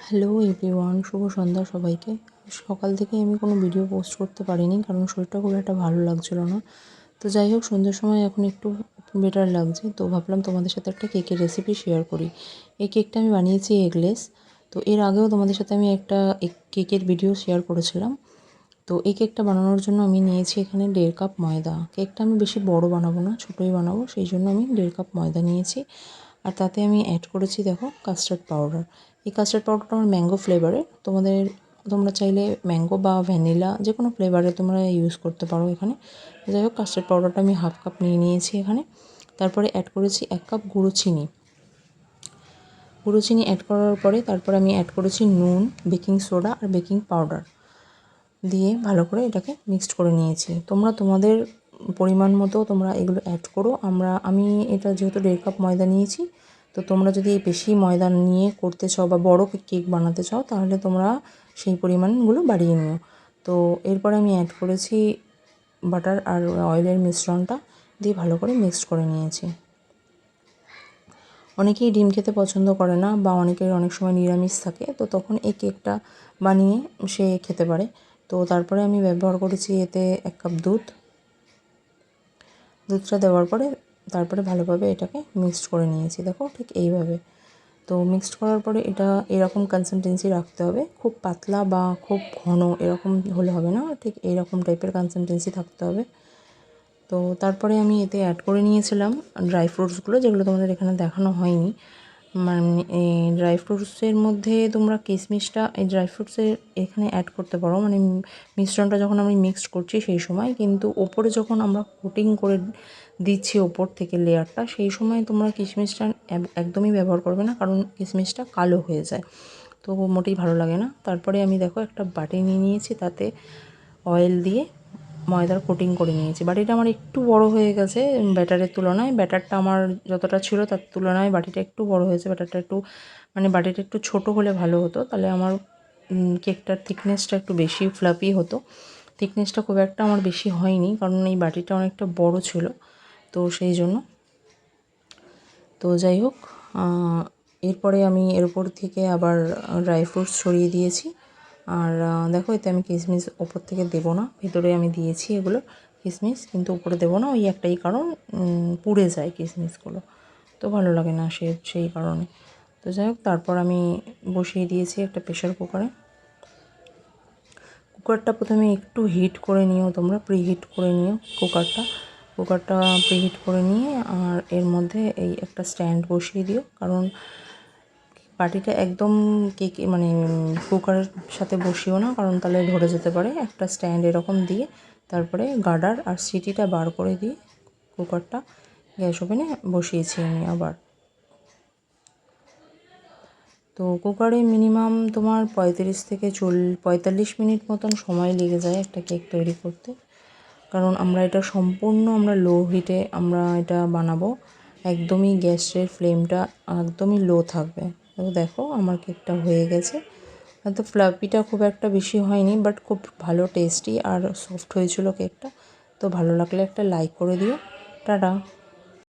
Hello everyone, শুভ সন্ধ্যা সবাইকে। সকাল থেকে আমি কোনো ভিডিও পোস্ট করতে পারিনি, কারণ শরীরটা খুব একটা ভালো লাগছিল না। তো যাই হোক, সন্ধ্যের সময় এখন একটু বেটার লাগছে, তো ভাবলাম তোমাদের সাথে একটা কেকের রেসিপি শেয়ার করি। এই কেকটা আমি বানিয়েছি এগলেস। তো এর আগেও তোমাদের সাথে আমি একটা কেকের ভিডিও শেয়ার করেছিলাম। তো এই কেকটা বানানোর জন্য আমি নিয়েছি এখানে 1.5 কাপ ময়দা। কেকটা আমি বেশি বড় বানাবো না, ছোটোই বানাবো, সেই জন্য আমি 1.5 কাপ ময়দা নিয়েছি। আর তাতে আমি অ্যাড করেছি দেখো কাস্টার্ড পাউডার। এই কাস্টার্ড পাউডারটা আমার ম্যাঙ্গো ফ্লেভারের। তোমরা চাইলে ম্যাঙ্গো বা ভ্যানিলা যে কোনো ফ্লেভারে তোমরা ইউজ করতে পারো এখানে। যাই হোক, কাস্টার্ড পাউডারটা আমি 1/2 কাপ নিয়ে নিয়েছি এখানে। তারপরে অ্যাড করেছি 1 কাপ গুঁড়ো চিনি। অ্যাড করার পরে তারপরে আমি অ্যাড করেছি নুন, বেকিং সোডা আর বেকিং পাউডার দিয়ে ভালো করে এটাকে মিক্সড করে নিয়েছি। তোমরা তোমাদের পরিমাণ মতো তোমরা এগুলো অ্যাড করো। আমি এটা যেহেতু 1.5 কাপ ময়দা নিয়েছি, তো তোমরা যদি বেশি ময়দা নিয়ে করতে চাও বা বড় কেক বানাতে চাও, তাহলে তোমরা সেই পরিমাণগুলো বাড়িয়ে নিও। তো এরপরে আমি অ্যাড করেছি বাটার আর অয়েলের মিশ্রণটা দিয়ে ভালো করে মিক্সড করে নিয়েছি। অনেকেই ডিম খেতে পছন্দ করে না, বা অনেকের অনেক সময় নিরামিষ থাকে, তো তখন এই কেকটা বানিয়ে সে খেতে পারে। তো তারপরে আমি ব্যবহার করেছি এতে 1 কাপ দুধটা দেওয়ার পরে তারপরে ভালোভাবে এটাকে মিক্সড করে নিয়েছি। দেখো ঠিক এইভাবে। তো মিক্সড করার পরে এটা এরকম কনসিস্টেন্সি রাখতে হবে, খুব পাতলা বা খুব ঘন এরকম হলে হবে না, ঠিক এইরকম টাইপের কনসিস্টেন্সি থাকতে হবে। তো তারপরে আমি এতে অ্যাড করে নিয়েছিলাম ড্রাই ফ্রুটসগুলো, যেগুলো তোমাদের এখানে দেখানো হয়নি। মানে এই ড্রাই ফ্রুটসের মধ্যে তোমরা কিশমিশটা এই ড্রাই ফ্রুটসের এখানে অ্যাড করতে পারো, মানে মিশ্রণটা যখন আমি মিক্সড করছি সেই সময়। কিন্তু ওপরে যখন আমরা কোটিং করে দিচ্ছি ওপর থেকে লেয়ারটা, সেই সময় তোমরা কিশমিশটা একদমই ব্যবহার করবে না, কারণ কিশমিশটা কালো হয়ে যায়, তো মোটেই ভালো লাগে না। তারপরে আমি দেখো একটা বাটি নিয়ে নিয়েছি, তাতে অয়েল দিয়ে ময়দার কোটিং করে নিয়েছি। বাটিটা আমার একটু বড় হয়ে গেছে ব্যাটারের তুলনায়। ব্যাটারটা আমার যতটা ছিল তার তুলনায় বাটিটা একটু বড় হয়েছে। বাটিটা একটু ছোট হলে ভালো হতো, তাহলে আমার কেকটার থিকনেসটা একটু বেশি ফ্লাফি হতো। থিকনেসটা খুব একটা আমার বেশি হয়নি, কারণ এই বাটিটা অনেকটা বড় ছিল, তো সেই জন্য। তো যাই হোক, এরপরে আমি এর উপর থেকে আবার ড্রাই ফ্রুটস ছড়িয়ে দিয়েছি। আর দেখো, এতে আমি কিশমিশ ওপর থেকে দেবো না, ভেতরে আমি দিয়েছি এগুলো কিশমিশ, কিন্তু উপরে দেবো না। ওই একটাই কারণ, পুড়ে যায় কিশমিশগুলো, তো ভালো লাগে না সেই কারণে। তো যাই হোক, তারপর আমি বসিয়ে দিয়েছি একটা প্রেশার কুকারে। কুকারটা প্রথমে একটু হিট করে নিও, তোমরা প্রিহিট করে নিও কুকারটা প্রিহিট করে নিয়ে, আর এর মধ্যে এই একটা স্ট্যান্ড বসিয়ে দিও, কারণ বাটিটা একদম কেক মানে কুকারের সাথে বসিও না, কারণ তাহলে ধরে যেতে পারে। একটা স্ট্যান্ড এরকম দিয়ে তারপরে গার্ডার আর সিটিটা বার করে দিয়ে কুকারটা গ্যাস ওভেনে বসিয়েছি আমি আবার। তো কুকারে মিনিমাম তোমার 45 মিনিট মতন সময় লেগে যায় একটা কেক তৈরি করতে, কারণ আমরা এটা সম্পূর্ণ লো হিটে আমরা এটা বানাবো। একদমই গ্যাসের ফ্লেমটা একদমই লো থাকবে। তো দেখো আমার কেকটা হয়ে গেছে। হয়তো ফ্লাফিটা খুব একটা বেশি হয়নি, বাট খুব ভালো টেস্টি আর সফট হয়েছিল কেকটা। তো ভালো লাগলে একটা লাইক করে দিও। টাটা।